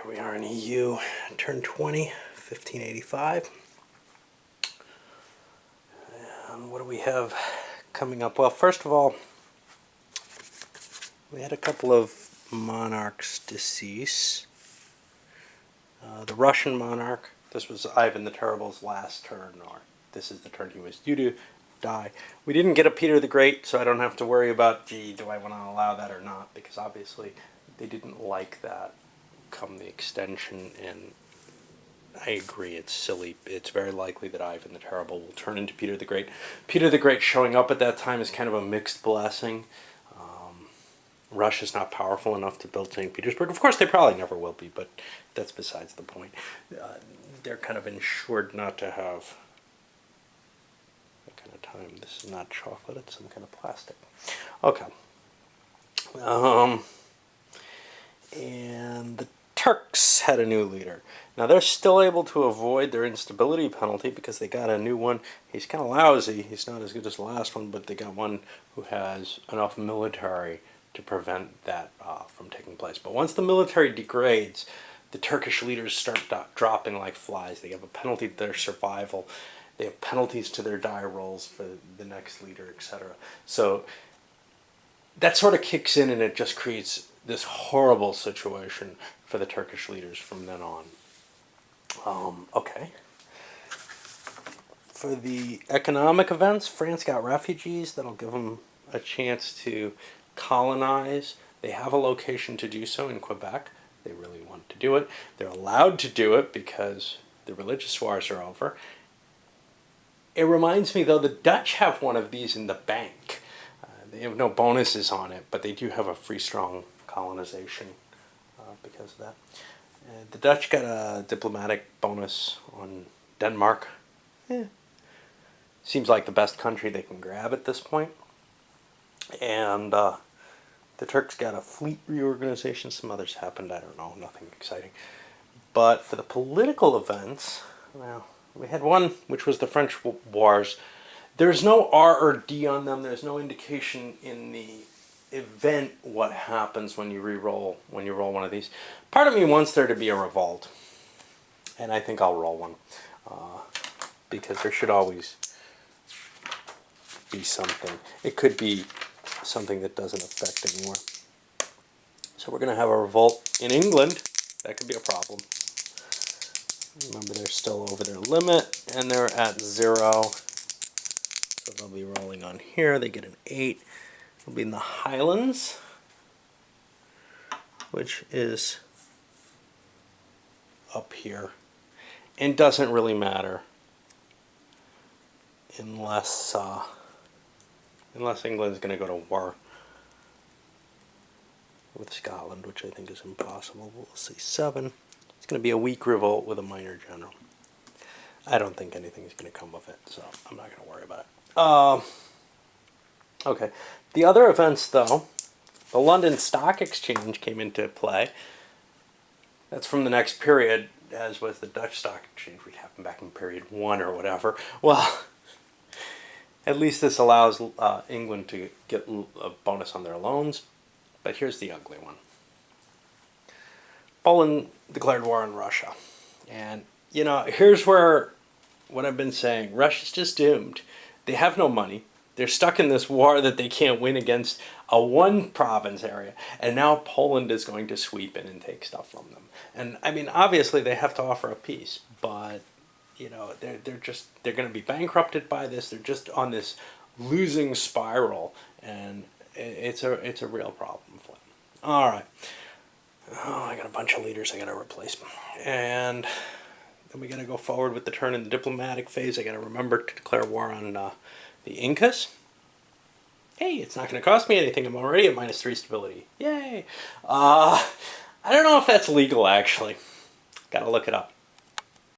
Here we are in EU, turn 20, 1585. And what do we have coming up? Well, first of all, we had a couple of monarchs decease. The Russian monarch, this was Ivan the Terrible's last turn, or this is the turn he was due to die. We didn't get a Peter the Great, so I don't have to worry about, gee, do I want to allow that or not, because obviously they didn't like that come the extension, and I agree, it's silly. It's very likely that Ivan the Terrible will turn into Peter the Great. Peter the Great showing up at that time is kind of a mixed blessing. Russia's not powerful enough to build St. Petersburg. Of course, they probably never will be, but that's besides the point. They're kind of ensured not to have that kind of time. This is not chocolate, it's some kind of plastic. Okay. And the Turks had a new leader. Now, they're still able to avoid their instability penalty because they got a new one. He's kind of lousy. He's not as good as the last one, but they got one who has enough military to prevent that from taking place. But once the military degrades, the Turkish leaders start dropping like flies. They have a penalty to their survival. They have penalties to their die rolls for the next leader, etc. So that sort of kicks in, and it just creates this horrible situation for the Turkish leaders from then on. Okay. For the economic events, France got refugees. That'll give them a chance to colonize. They have a location to do so in Quebec. They really want to do it. They're allowed to do it because the religious wars are over. It reminds me, though, the Dutch have one of these in the bank. They have no bonuses on it, but they do have a free, strong colonization because of that. The Dutch got a diplomatic bonus on Denmark. Seems like the best country they can grab at this point. And the Turks got a fleet reorganization. Some others happened, I don't know, nothing exciting. But for the political events, well, we had one, which was the French Wars. There's no R or D on them. There's no indication in the event what happens when you roll one of these. Part of me wants there to be a revolt, and I think I'll roll one because there should always be something. It could be something that doesn't affect anymore. So we're going to have a revolt in England. That could be a problem. Remember, they're still over their limit, and they're at 0. So they'll be rolling on here. They get an 8. It'll be in the Highlands, which is up here. And doesn't really matter unless England's going to go to war with Scotland, which I think is impossible. We'll see 7. It's going to be a weak revolt with a minor general. I don't think anything's going to come of it, so I'm not going to worry about it. Okay. The other events, though, the London Stock Exchange came into play. That's from the next period, as was the Dutch Stock Exchange, which happened back in period 1 or whatever. Well, at least this allows England to get a bonus on their loans. But here's the ugly one. Poland declared war on Russia. And, you know, here's where what I've been saying. Russia's just doomed. They have no money. They're stuck in this war that they can't win against a one-province area. And now Poland is going to sweep in and take stuff from them. And, I mean, obviously they have to offer a peace. But, you know, they're going to be bankrupted by this. They're just on this losing spiral. And it's a real problem for them. All right. Oh, I got a bunch of leaders I got to replace. And then we got to go forward with the turn in the diplomatic phase. I got to remember to declare war on the Incas. Hey, it's not going to cost me anything. I'm already at -3 stability. Yay! I don't know if that's legal, actually. Got to look it up.